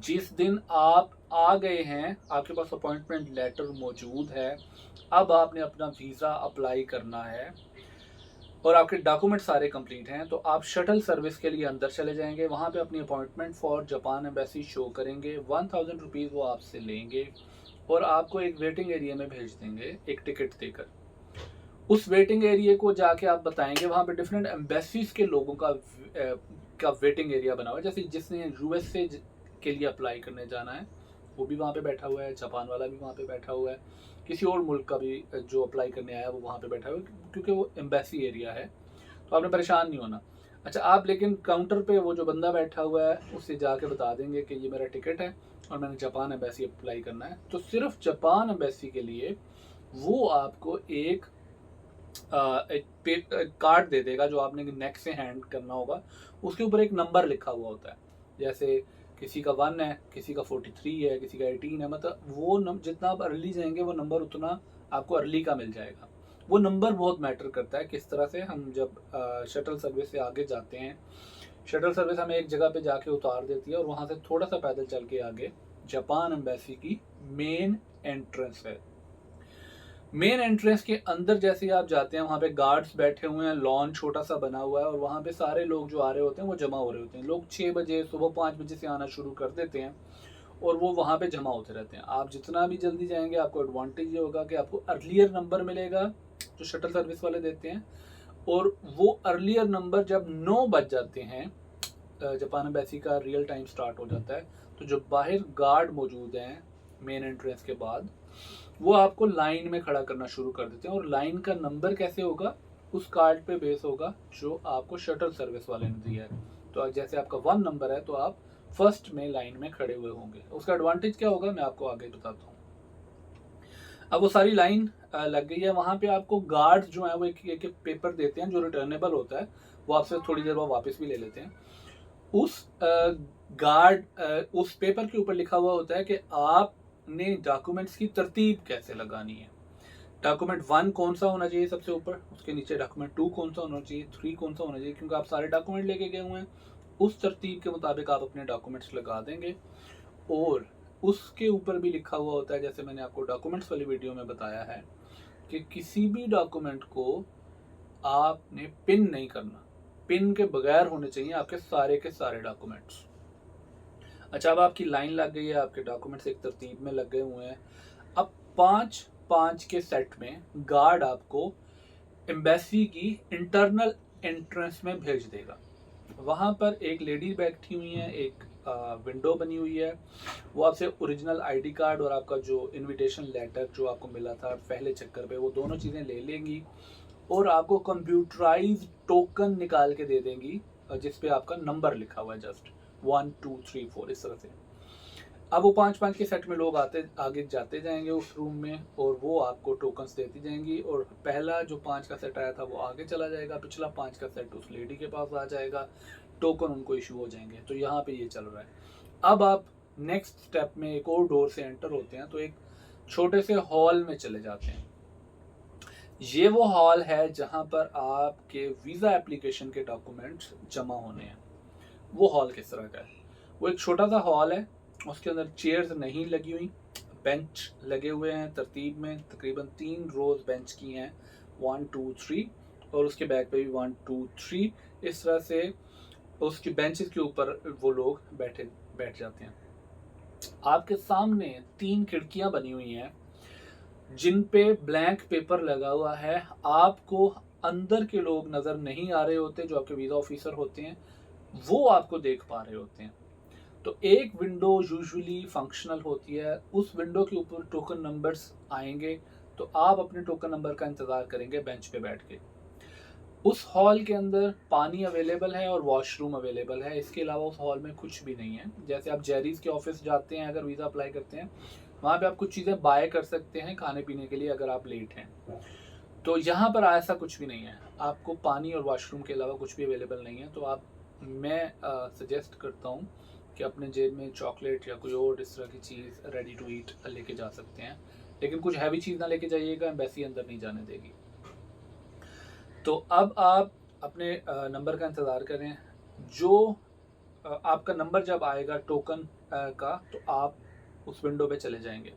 जिस दिन आप आ गए हैं, आपके पास अपॉइंटमेंट लेटर मौजूद है, अब आपने अपना वीज़ा अप्लाई करना है और आपके डॉक्यूमेंट सारे कंप्लीट हैं, तो आप शटल सर्विस के लिए अंदर चले जाएँगे। वहाँ पे अपनी appointment for Japan embassy show करेंगे, 1000 रुपीज़ वो आपसे लेंगे और आपको एक वेटिंग एरिया में भेज देंगे, एक टिकट देकर। उस वेटिंग एरिया को जाके आप बताएँगे, वहाँ पे डिफरेंट एम्बेसीज़ के लोगों का वेटिंग एरिया बना हुआ है। जैसे जिसने यूएसए के लिए अप्लाई करने जाना है, वो भी वहाँ पे बैठा हुआ है, जापान वाला भी वहाँ पे बैठा हुआ है, किसी और मुल्क का भी जो अप्लाई करने आया है वो वहाँ पे बैठा हुआ है, क्योंकि वो एम्बेसी एरिया है, तो आपने परेशान नहीं होना। अच्छा, आप लेकिन काउंटर पे वो जो बंदा बैठा हुआ है उससे जाके बता देंगे कि ये मेरा टिकट है और मैंने जापान एम्बेसी अप्लाई करना है, तो सिर्फ जापान एम्बेसी के लिए वो आपको एक कार्ड दे देगा जो आपने नेक से हैंड करना होगा। उसके ऊपर एक नंबर लिखा हुआ होता है, जैसे किसी का 1 है, किसी का 43 है, किसी का 18 है, मतलब वो जितना आप अर्ली जाएंगे वो नंबर उतना आपको अर्ली का मिल जाएगा। वो नंबर बहुत मैटर करता है किस तरह से हम जब शटल सर्विस से आगे जाते हैं। शटल सर्विस हमें एक जगह पे जाके उतार देती है और वहाँ से थोड़ा सा पैदल चल के आगे जापान एम्बेसी की मेन एंट्रेंस है। मेन एंट्रेंस के अंदर जैसे ही आप जाते हैं, वहाँ पे गार्ड्स बैठे हुए हैं, लॉन छोटा सा बना हुआ है और वहाँ पे सारे लोग जो आ रहे होते हैं वो जमा हो रहे होते हैं। लोग 6 बजे, सुबह 5 बजे से आना शुरू कर देते हैं और वो वहाँ पे जमा होते रहते हैं। आप जितना भी जल्दी जाएंगे, आपको एडवांटेज ये होगा कि आपको अर्लियर नंबर मिलेगा जो शटल सर्विस वाले देते हैं, और वो अर्लियर नंबर जब 9 बज जाते हैं, जापान एम्बेसी का रियल टाइम स्टार्ट हो जाता है, तो जो बाहर गार्ड मौजूद हैं मेन एंट्रेंस के बाद, वो आपको लाइन में खड़ा करना शुरू कर देते हैं। और लाइन का नंबर कैसे होगा, उस कार्ड पे बेस होगा जो आपको शटल सर्विस वाले ने दिया है। तो जैसे आपका 1 नंबर है तो आप फर्स्ट में लाइन में खड़े हुए होंगे। उसका एडवांटेज क्या होगा मैं आपको आगे बताता हूँ। अब वो सारी लाइन लग गई है, वहाँ पे आपको गार्ड जो है वो एक पेपर देते हैं जो रिटर्नेबल होता है, वो आपसे थोड़ी देर बाद वापस भी ले लेते हैं। उस उस पेपर के ऊपर लिखा हुआ होता है कि आपने डॉक्यूमेंट्स की तरतीब कैसे लगानी है। डॉक्यूमेंट 1 कौन सा होना चाहिए सबसे ऊपर, उसके नीचे डॉक्यूमेंट 2 कौन सा होना चाहिए, 3 कौन सा होना चाहिए, क्योंकि आप सारे डॉक्यूमेंट लेके गए हुए हैं। उस तरतीब के मुताबिक आप अपने डॉक्यूमेंट्स लगा देंगे। और उसके ऊपर भी लिखा हुआ होता है, जैसे मैंने आपको डॉक्यूमेंट्स वाली वीडियो में बताया है, कि किसी भी डॉक्यूमेंट को आपने पिन नहीं करना। पिन के बगैर होने चाहिए आपके सारे के सारे डॉक्यूमेंट्स। अच्छा, अब आपकी लाइन लग गई है, आपके डॉक्यूमेंट्स एक तरतीब में लग गए हुए हैं। अब 5-5 के सेट में गार्ड आपको एम्बेसी की इंटरनल एंट्रेंस में भेज देगा। वहाँ पर एक लेडी बैठी हुई है, एक विंडो बनी हुई है। वो आपसे ओरिजिनल आईडी कार्ड और आपका जो इनविटेशन लेटर जो आपको मिला था पहले चक्कर पे, वो दोनों चीज़ें ले लेंगी और आपको कंप्यूटराइज टोकन निकाल के दे देंगी, जिस पे आपका नंबर लिखा हुआ है, जस्ट 1 2 3 4 इस तरह से। अब वो 5-5 के सेट में लोग आगे जाते जाएंगे उस रूम में और वो आपको टोकन्स देती जाएंगी, और पहला जो 5 का सेट आया था वो आगे चला जाएगा, पिछला 5 का सेट उस लेडी के पास आ जाएगा, टोकन उनको इशू हो जाएंगे। तो यहाँ पे ये चल रहा है। अब आप नेक्स्ट स्टेप में एक और डोर से एंटर होते हैं, तो एक छोटे से हॉल में चले जाते हैं। ये वो हॉल है जहां पर आपके वीज़ा एप्लीकेशन के डॉक्यूमेंट्स जमा होने हैं। वो हॉल किस तरह का है, वो एक छोटा सा हॉल है, उसके अंदर चेयर्स नहीं लगी हुई, बेंच लगे हुए हैं तरतीब में, तकरीबन 3 रोज बेंच की हैं, 1 2 3, और उसके बैक पे भी 1 2 3, इस तरह से उसकी बेंचेस के ऊपर वो लोग बैठ जाते हैं। आपके सामने 3 खिड़कियां बनी हुई हैं जिन पे ब्लैंक पेपर लगा हुआ है। आपको अंदर के लोग नज़र नहीं आ रहे होते, जो आपके वीज़ा ऑफिसर होते हैं वो आपको देख पा रहे होते हैं। तो एक विंडो यूजुअली फंक्शनल होती है, उस विंडो के ऊपर टोकन नंबर्स आएंगे, तो आप अपने टोकन नंबर का इंतज़ार करेंगे बेंच पे बैठ के। उस हॉल के अंदर पानी अवेलेबल है और वॉशरूम अवेलेबल है, इसके अलावा उस हॉल में कुछ भी नहीं है। जैसे आप जेरीज के ऑफिस जाते हैं अगर वीज़ा अप्लाई करते हैं, वहाँ पे आप कुछ चीज़ें बाय कर सकते हैं खाने पीने के लिए अगर आप लेट हैं। तो यहाँ पर ऐसा कुछ भी नहीं है, आपको पानी और वॉशरूम के अलावा कुछ भी अवेलेबल नहीं है। तो मैं सजेस्ट करता हूँ कि अपने जेब में चॉकलेट या कोई और इस तरह की चीज़ रेडी टू ईट लेके जा सकते हैं, लेकिन कुछ हैवी चीज़ ना लेके जाइएगा, एम्बेसी अंदर नहीं जाने देगी। तो अब आप अपने नंबर का इंतज़ार करें। जो आपका नंबर जब आएगा टोकन का, तो आप उस विंडो पे चले जाएंगे।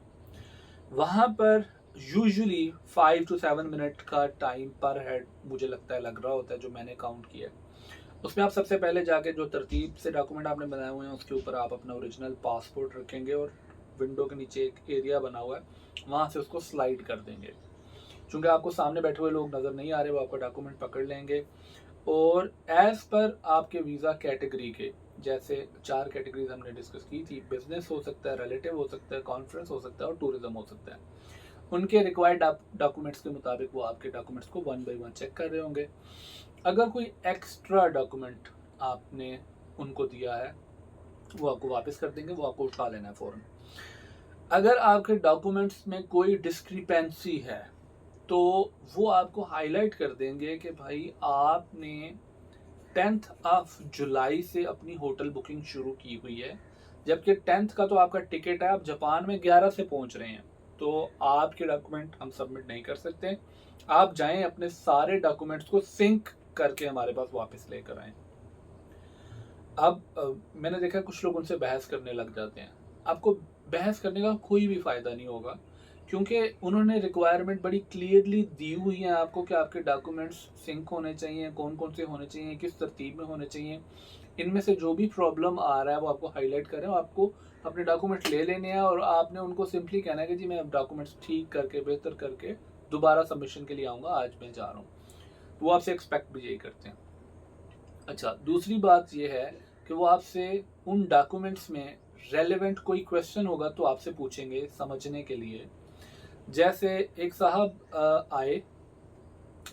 वहाँ पर यूजुअली 5 to 7 मिनट का टाइम पर हेड मुझे लगता है लग रहा होता है, जो मैंने काउंट किया है। उसमें आप सबसे पहले जाके जो तरतीब से डॉक्यूमेंट आपने बनाए हुए हैं उसके ऊपर आप अपना ओरिजिनल पासपोर्ट रखेंगे और विंडो के नीचे एक एरिया बना हुआ है, वहाँ से उसको स्लाइड कर देंगे। चूँकि आपको सामने बैठे हुए लोग नज़र नहीं आ रहे, वो आपका डॉक्यूमेंट पकड़ लेंगे और एज़ पर आपके वीज़ा कैटेगरी के, जैसे 4 कैटेगरीज हमने डिस्कस की थी, बिजनेस हो सकता है, रिलेटिव हो सकता है, कॉन्फ्रेंस हो सकता है और टूरिज्म हो सकता है। उनके रिक्वायर्ड डॉक्यूमेंट्स के मुताबिक वो आपके डॉक्यूमेंट्स को 1 by 1 चेक कर रहे होंगे। अगर कोई एक्स्ट्रा डॉक्यूमेंट आपने उनको दिया है वो आपको वापस कर देंगे, वो आपको उठा लेना है फ़ौरन। अगर आपके डॉक्यूमेंट्स में कोई डिस्क्रिपेंसी है तो वो आपको हाईलाइट कर देंगे कि भाई आपने 10th ऑफ जुलाई से अपनी होटल बुकिंग शुरू की हुई है, जबकि 10th का तो आपका टिकट है, आप जापान में 11 से पहुंच रहे हैं, तो आपके डॉक्यूमेंट हम सबमिट नहीं कर सकते। आप जाएं अपने सारे डॉक्यूमेंट्स को सिंक करके हमारे पास वापस लेकर आएं। अब मैंने देखा कुछ लोग उनसे बहस करने लग जाते हैं। आपको बहस करने का कोई भी फ़ायदा नहीं होगा, क्योंकि उन्होंने रिक्वायरमेंट बड़ी क्लियरली दी हुई है आपको कि आपके डॉक्यूमेंट्स सिंक होने चाहिए, कौन कौन से होने चाहिए, किस तरतीब में होने चाहिए। इनमें से जो भी प्रॉब्लम आ रहा है वो आपको हाईलाइट करें, आपको अपने डॉक्यूमेंट ले लेने हैं और आपने उनको सिंपली कहना है कि जी मैं डॉक्यूमेंट्स ठीक करके बेहतर करके दोबारा सबमिशन के लिए आऊँगा, आज मैं जा रहा हूँ। वो आपसे एक्सपेक्ट भी यही करते हैं। अच्छा, दूसरी बात ये है कि वो आपसे उन डॉक्यूमेंट्स में रेलेवेंट कोई क्वेश्चन होगा तो आपसे पूछेंगे समझने के लिए। जैसे एक साहब आए,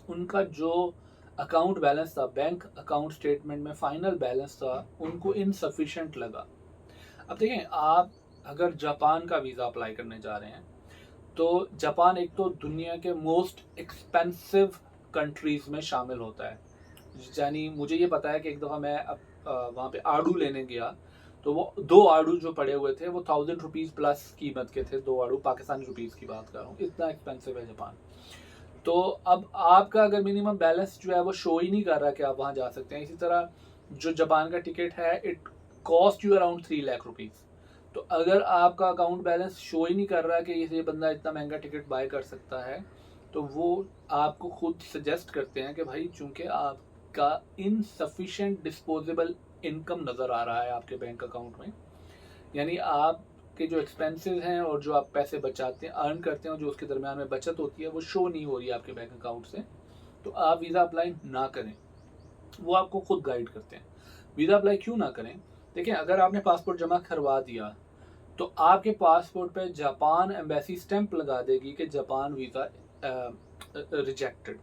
उनका जो अकाउंट बैलेंस था, बैंक अकाउंट स्टेटमेंट में फाइनल बैलेंस था, उनको इनसफिशिएंट लगा। अब देखें, आप अगर जापान का वीज़ा अप्लाई करने जा रहे हैं तो जापान एक तो दुनिया के मोस्ट एक्सपेंसिव कंट्रीज़ में शामिल होता है। यानी मुझे ये पता है कि एक दफ़ा मैं वहाँ पे आड़ू लेने गया, तो वो 2 आड़ू जो पड़े हुए थे वो 1000 रुपीज़ प्लस कीमत के थे। 2 आड़ू पाकिस्तानी रुपीज़ की बात कर रहा हूँ, इतना एक्सपेंसिव है जापान। तो अब आपका अगर मिनिमम बैलेंस जो है वो शो ही नहीं कर रहा कि आप वहाँ जा सकते हैं। इसी तरह जो जापान का टिकट है, it cost you around 3 lakh rupees. तो अगर आपका अकाउंट बैलेंस शो ही नहीं कर रहा कि ये बंदा इतना महंगा टिकट बाय कर सकता है, तो वो आपको खुद सजेस्ट करते हैं कि भाई चूंकि आपका इनसफिशिएंट डिस्पोजेबल इनकम नज़र आ रहा है आपके बैंक अकाउंट में, यानी आपके जो एक्सपेंसेस हैं और जो आप पैसे बचाते हैं, अर्न करते हैं, और जो उसके दरमियान में बचत होती है वो शो नहीं हो रही है आपके बैंक अकाउंट से, तो आप वीज़ा अप्लाई ना करें। वो आपको खुद गाइड करते हैं वीज़ा अप्लाई क्यों ना करें। देखिए, अगर आपने पासपोर्ट जमा करवा दिया तो आपके पासपोर्ट पे जापान एम्बेसी स्टैंप लगा देगी कि जापान वीज़ा रिजेक्टेड।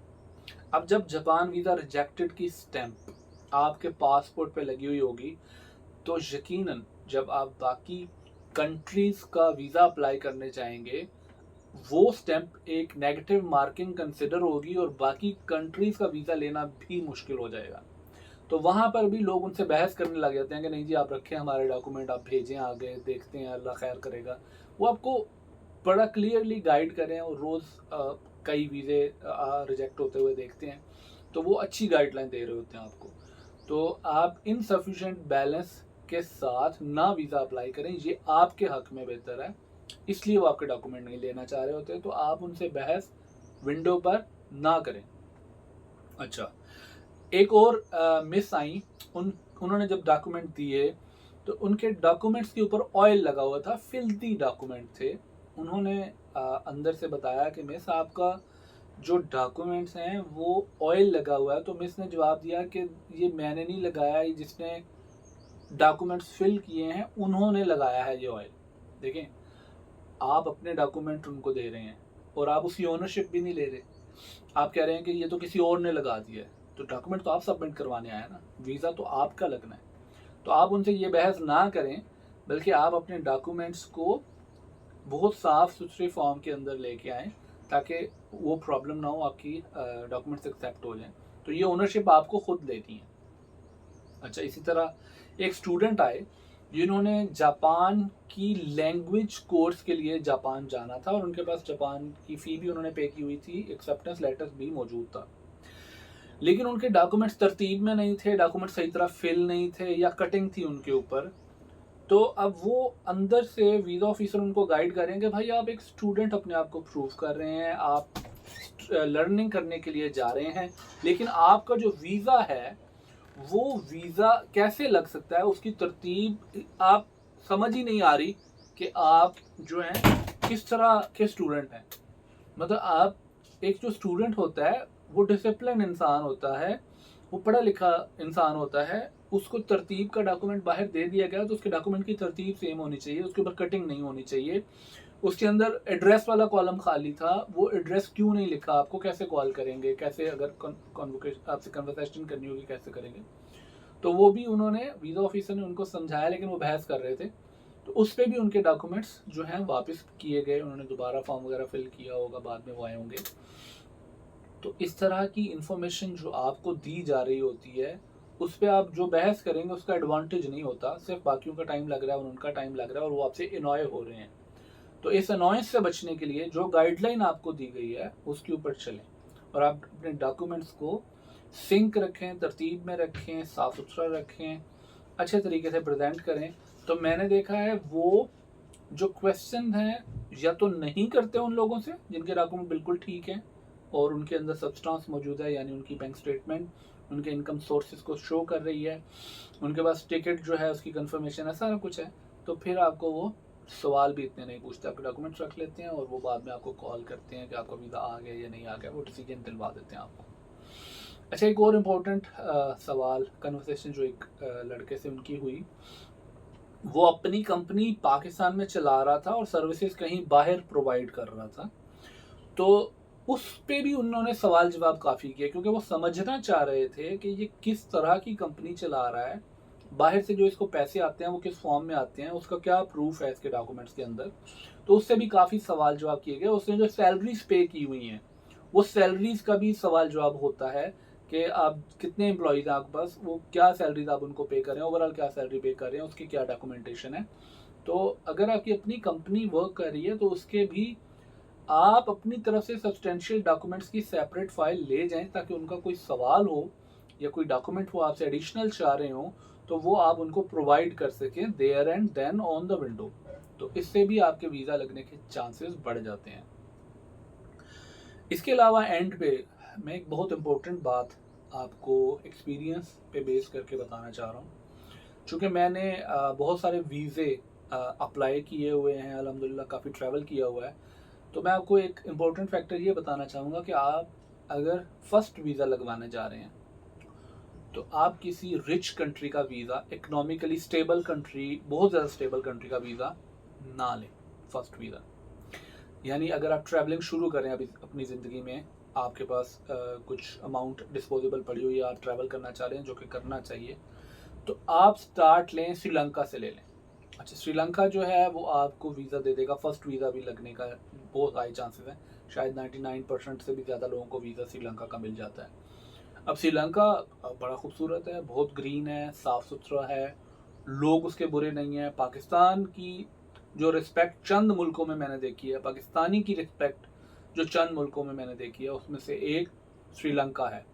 अब जब जापान वीज़ा रिजेक्टेड की स्टैंप आपके पासपोर्ट पे लगी हुई होगी, तो यकीनन जब आप बाकी कंट्रीज़ का वीज़ा अप्लाई करने जाएंगे, वो स्टैंप एक नेगेटिव मार्किंग कंसिडर होगी और बाकी कंट्रीज़ का वीज़ा लेना भी मुश्किल हो जाएगा। तो वहाँ पर भी लोग उनसे बहस करने लग जाते हैं कि नहीं जी, आप रखें हमारे डॉक्यूमेंट, आप भेजें, आगे देखते हैं, अल्लाह खैर करेगा। वो आपको बड़ा क्लियरली गाइड करें और रोज़ कई वीज़े रिजेक्ट होते हुए देखते हैं, तो वो अच्छी गाइडलाइन दे रहे होते हैं आपको। तो आप इनसफिशिएंट बैलेंस के साथ ना वीज़ा अप्लाई करें, ये आपके हक में बेहतर है। इसलिए वो आपके डॉक्यूमेंट नहीं लेना चाह रहे होते, तो आप उनसे बहस विंडो पर ना करें। अच्छा, एक और मिस आई, उन्होंने जब डॉक्यूमेंट दिए तो उनके डॉक्यूमेंट्स के ऊपर ऑयल लगा हुआ था, फिल्दी डॉक्यूमेंट थे। उन्होंने अंदर से बताया कि मिस, आपका जो डॉक्यूमेंट्स हैं वो ऑयल लगा हुआ है। तो मिस ने जवाब दिया कि ये मैंने नहीं लगाया, ये जिसने डॉक्यूमेंट्स फिल किए हैं उन्होंने लगाया है ये ऑयल। देखें, आप अपने डॉक्यूमेंट उनको दे रहे हैं और आप उसकी ओनरशिप भी नहीं ले रहे। आप कह रहे हैं कि ये तो किसी और ने लगा दिया है, तो डॉक्यूमेंट तो आप सबमिट करवाने आए ना, वीज़ा तो आपका लगना है। तो आप उनसे ये बहस ना करें, बल्कि आप अपने डॉक्यूमेंट्स को बहुत साफ़ सुथरे फॉर्म के अंदर लेके आएँ, ताकि वो प्रॉब्लम ना हो, आपकी डॉक्यूमेंट्स एक्सेप्ट हो जाएँ। तो ये ओनरशिप आपको खुद लेनी है। अच्छा, इसी तरह एक स्टूडेंट आए जिन्होंने जापान की लैंग्वेज कोर्स के लिए जापान जाना था और उनके पास जापान की फ़ी भी उन्होंने पे की हुई थी, एक्सेप्टेंस लेटर भी मौजूद था, लेकिन उनके डॉक्यूमेंट्स तरतीब में नहीं थे, डॉक्यूमेंट्स सही तरह फिल नहीं थे या कटिंग थी उनके ऊपर। तो अब वो अंदर से वीज़ा ऑफिसर उनको गाइड करें कि भाई आप एक स्टूडेंट अपने आप को प्रूव कर रहे हैं, आप लर्निंग करने के लिए जा रहे हैं, लेकिन आपका जो वीज़ा है वो वीज़ा कैसे लग सकता है, उसकी तरतीब आप समझ ही नहीं आ रही कि आप जो हैं किस तरह के स्टूडेंट हैं। मतलब आप एक जो स्टूडेंट होता है वो डिसिप्लिन इंसान होता है, वो पढ़ा लिखा इंसान होता है, उसको तरतीब का डॉक्यूमेंट बाहर दे दिया गया तो उसके डॉक्यूमेंट की तरतीब सेम होनी चाहिए, उसके ऊपर कटिंग नहीं होनी चाहिए। उसके अंदर एड्रेस वाला कॉलम खाली था, वो एड्रेस क्यों नहीं लिखा, आपको कैसे कॉल करेंगे, कैसे अगर कॉन्वोकेशन आपसे कन्वर्सेशन करनी होगी कैसे करेंगे। तो वो भी उन्होंने वीज़ा ऑफिसर ने उनको समझाया, लेकिन वो बहस कर रहे थे, तो उस पर भी उनके डॉक्यूमेंट्स जो हैं वापस किए गए, उन्होंने दोबारा फॉर्म वगैरह फिल किया होगा, बाद में वो आए होंगे। तो इस तरह की इंफॉर्मेशन जो आपको दी जा रही होती है उस पर आप जो बहस करेंगे उसका एडवांटेज नहीं होता, सिर्फ बाकियों का टाइम लग रहा है और उनका टाइम लग रहा है और वो आपसे इनॉय हो रहे हैं। तो इस अनॉयंस से बचने के लिए जो गाइडलाइन आपको दी गई है उसके ऊपर चलें और आप अपने डॉक्यूमेंट्स को सिंक रखें, तरतीब में रखें, साफ सुथरा रखें, अच्छे तरीके से प्रेजेंट करें। तो मैंने देखा है वो जो क्वेश्चन हैं या तो नहीं करते उन लोगों से जिनके डॉक्यूमेंट बिल्कुल ठीक हैं और उनके अंदर सब्सटेंस मौजूद है, यानी उनकी बैंक स्टेटमेंट उनके इनकम सोर्सेज को शो कर रही है, उनके पास टिकट जो है उसकी कंफर्मेशन है, सारा कुछ है, तो फिर आपको वो सवाल भी इतने नहीं पूछते, आपके डॉक्यूमेंट्स रख लेते हैं और वो बाद में आपको कॉल करते हैं कि आपका वीज़ा आ गया या नहीं आ गया, वो डिसीजन दिलवा देते हैं आपको। अच्छा, एक और इम्पोर्टेंट सवाल, कन्वर्सेशन जो एक लड़के से उनकी हुई, वो अपनी कंपनी पाकिस्तान में चला रहा था और सर्विसेज कहीं बाहर प्रोवाइड कर रहा था, तो उस पे भी उन्होंने सवाल जवाब काफ़ी किया क्योंकि वो समझना चाह रहे थे कि ये किस तरह की कंपनी चला रहा है, बाहर से जो इसको पैसे आते हैं वो किस फॉर्म में आते हैं, उसका क्या प्रूफ है इसके डॉक्यूमेंट्स के अंदर। तो उससे भी काफ़ी सवाल जवाब किए गए। उसने जो सैलरीज पे की हुई हैं वो सैलरीज का भी सवाल जवाब होता है कि आप कितने एम्प्लॉयज़ हैं आपके पास, वो क्या सैलरीज आप उनको पे कर रहे हैं, ओवरऑल क्या सैलरी पे कर रहे हैं, उसकी क्या डॉक्यूमेंटेशन है। तो अगर आपकी अपनी कंपनी वर्क कर रही है तो उसके भी आप अपनी तरफ से सब्सटेंशियल डॉक्यूमेंट्स की सेपरेट फाइल ले जाएं ताकि उनका कोई सवाल हो या कोई डॉक्यूमेंट वो आपसे एडिशनल चाह रहे हो तो वो आप उनको प्रोवाइड कर सकें there and then on the window. तो इससे भी आपके वीज़ा लगने के चांसेस बढ़ जाते हैं। इसके अलावा एंड पे मैं एक बहुत इम्पोर्टेंट बात आपको एक्सपीरियंस पे बेस करके बताना चाह रहा हूँ। चूँकि मैंने बहुत सारे वीज़े अप्लाई किए हुए हैं, अल्हम्दुलिल्लाह काफ़ी ट्रैवल किया हुआ है, तो मैं आपको एक इम्पोर्टेंट फैक्टर ये बताना चाहूँगा कि आप अगर फर्स्ट वीज़ा लगवाने जा रहे हैं तो आप किसी रिच कंट्री का वीज़ा, इकोनॉमिकली स्टेबल कंट्री, बहुत ज़्यादा स्टेबल कंट्री का वीज़ा ना लें फर्स्ट वीज़ा। यानी अगर आप ट्रैवलिंग शुरू करें अभी अपनी ज़िंदगी में, आपके पास कुछ अमाउंट डिस्पोजेबल पड़ी हुई है, आप ट्रैवल करना चाह रहे हैं जो कि करना चाहिए, तो आप स्टार्ट लें श्रीलंका से ले लें। अच्छा, श्रीलंका जो है वो आपको वीज़ा दे देगा, फर्स्ट वीज़ा भी लगने का बहुत हाई चांसेस हैं, शायद 99% से भी ज़्यादा लोगों को वीज़ा श्रीलंका का मिल जाता है। अब श्रीलंका बड़ा खूबसूरत है, बहुत ग्रीन है, साफ़ सुथरा है, लोग उसके बुरे नहीं हैं। पाकिस्तान की जो रिस्पेक्ट चंद मुल्कों में मैंने देखी है, पाकिस्तानी की रिस्पेक्ट जो चंद मुल्कों में मैंने देखी है उसमें से एक श्रीलंका है।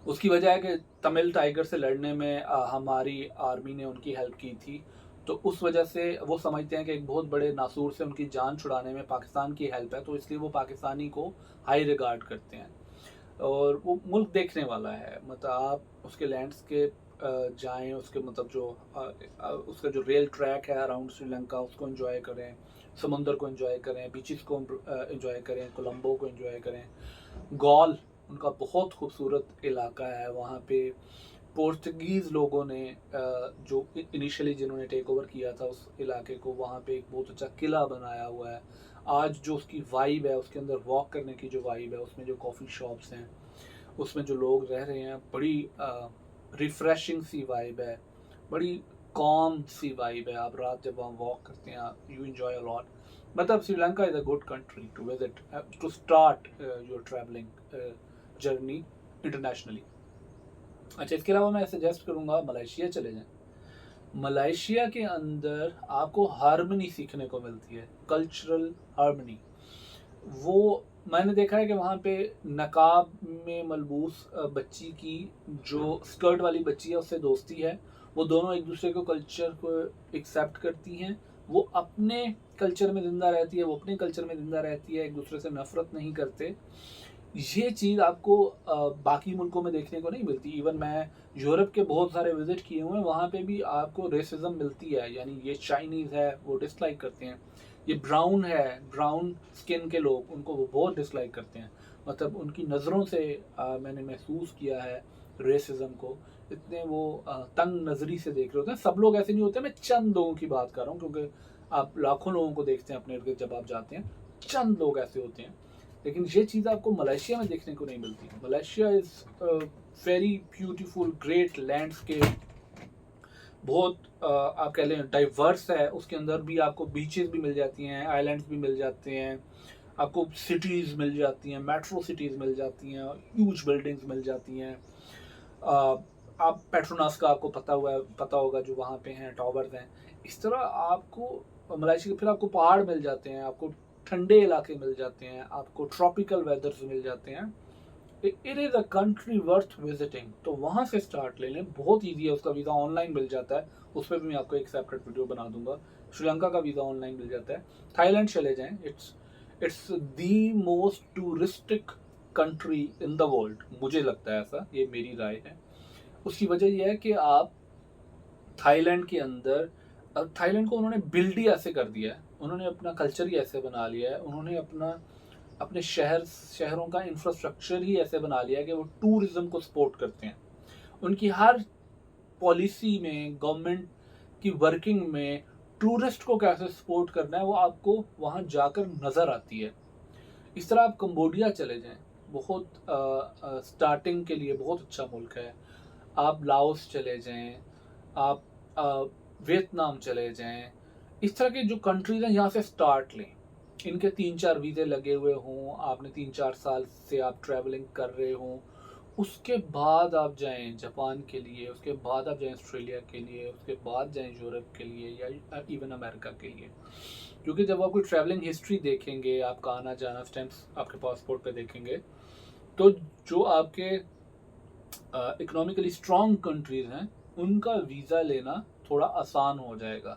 उसकी वजह है कि तमिल टाइगर से लड़ने में हमारी आर्मी ने उनकी हेल्प की थी, तो उस वजह से वो समझते हैं कि एक बहुत बड़े नासूर से उनकी जान छुड़ाने में पाकिस्तान की हेल्प है, तो इसलिए वो पाकिस्तानी को हाई रिगार्ड करते हैं और वो मुल्क देखने वाला है। मतलब आप उसके लैंडस्केप जाएं, उसके मतलब जो उसका जो रेल ट्रैक है अराउंड श्रीलंका उसको एंजॉय करें, समुंदर को एंजॉय करें, बीचेस को एंजॉय करें, कोलंबो को एंजॉय करें। गॉल उनका बहुत खूबसूरत इलाका है, वहाँ पे पोर्तुगीज़ लोगों ने जो इनिशियली जिन्होंने टेक ओवर किया था उस इलाके को, वहाँ पे एक बहुत अच्छा किला बनाया हुआ है। आज जो उसकी वाइब है, उसके अंदर वॉक करने की जो वाइब है, उसमें जो कॉफ़ी शॉप्स हैं, उसमें जो लोग रह रहे हैं, बड़ी रिफ़्रेशिंग सी वाइब है, बड़ी कॉम सी वाइब है। आप रात जब वहाँ वॉक करते हैं यू एंजॉय अ लॉट। मतलब Sri Lanka is a good country to visit to start your travelling journey internationally. अच्छा, इसके अलावा मैं सजेस्ट करूँगा मलेशिया चले जाएं। मलेशिया के अंदर आपको हार्मनी सीखने को मिलती है, कल्चरल हार्मनी। वो मैंने देखा है कि वहाँ पे नकाब में मलबूस बच्ची की जो स्कर्ट वाली बच्ची है उससे दोस्ती है, वो दोनों एक दूसरे को कल्चर को एक्सेप्ट करती हैं, वो अपने कल्चर में ज़िंदा रहती है, वो अपने कल्चर में ज़िंदा रहती है, एक दूसरे से नफ़रत नहीं करते। ये चीज़ आपको बाकी मुल्कों में देखने को नहीं मिलती। इवन मैं यूरोप के बहुत सारे विज़िट किए हुए हैं, वहाँ पे भी आपको रेसिज़्म मिलती है, यानी ये चाइनीज़ है, वो डिसलाइक करते हैं। ये ब्राउन है, ब्राउन स्किन के लोग, उनको वो बहुत डिसलाइक करते हैं। मतलब उनकी नज़रों से मैंने महसूस किया है रेसिज़्म को, इतने वो तंग नज़री से देख रहे होते हैं। सब लोग ऐसे नहीं होते, मैं चंद लोगों की बात कर रहा हूँ, क्योंकि आप लाखों लोगों को देखते हैं अपने इर्द-गिर्द जब आप जाते हैं, चंद लोग ऐसे होते हैं। लेकिन ये चीज़ आपको मलेशिया में देखने को नहीं मिलती। Malaysia is very beautiful, great landscape, बहुत आप कह लें डाइवर्स है। उसके अंदर भी आपको बीचेस भी मिल जाती हैं, आइलैंड्स भी मिल जाते हैं, आपको सिटीज़ मिल जाती हैं, मेट्रो सिटीज़ मिल जाती हैं, ह्यूज बिल्डिंग्स मिल जाती हैं। आप पेट्रोनास का आपको पता होगा जो वहाँ पे हैं, टावर्स हैं। इस तरह आपको मलेशिया के फिर आपको पहाड़ मिल जाते हैं, आपको ठंडे इलाके मिल जाते हैं, आपको ट्रॉपिकल वेदर्स मिल जाते हैं। It is a country worth visiting. तो वहाँ से स्टार्ट ले लें, बहुत ईजी है, उसका वीज़ा ऑनलाइन मिल जाता है, उस पर भी मैं आपको एक सेपरेट वीडियो बना दूंगा। श्रीलंका का वीज़ा ऑनलाइन मिल जाता है। थाईलैंड चले जाएं, it's the most touristic country in the world, मुझे लगता है ऐसा, ये मेरी राय है। उसकी वजह यह है कि आप थाईलैंड के अंदर, थाईलैंड को उन्होंने बिल्ड ही ऐसे कर दिया है, उन्होंने अपना कल्चर ही ऐसे बना लिया है, उन्होंने अपने शहरों का इंफ्रास्ट्रक्चर ही ऐसे बना लिया है कि वो टूरिज्म को सपोर्ट करते हैं। उनकी हर पॉलिसी में, गवर्नमेंट की वर्किंग में टूरिस्ट को कैसे सपोर्ट करना है वो आपको वहाँ जाकर नज़र आती है। इस तरह आप कंबोडिया चले जाएं, बहुत स्टार्टिंग के लिए बहुत अच्छा मुल्क है। आप लाओस चले जाएं, आप वियतनाम चले जाएं। इस तरह के जो कंट्रीज हैं यहाँ से स्टार्ट लें। इनके 3-4 वीज़े लगे हुए हों, आपने 3-4 साल से आप ट्रैवलिंग कर रहे हों, उसके बाद आप जाएं जापान के लिए, उसके बाद आप जाएं ऑस्ट्रेलिया के लिए, उसके बाद जाएं यूरोप के लिए या इवन अमेरिका के लिए। क्योंकि जब आप कोई ट्रैवलिंग हिस्ट्री देखेंगे, आपका आना जाना स्टैम्प्स आपके पासपोर्ट पे देखेंगे, तो जो आपके इकोनॉमिकली स्ट्रॉन्ग कंट्रीज़ हैं उनका वीज़ा लेना थोड़ा आसान हो जाएगा।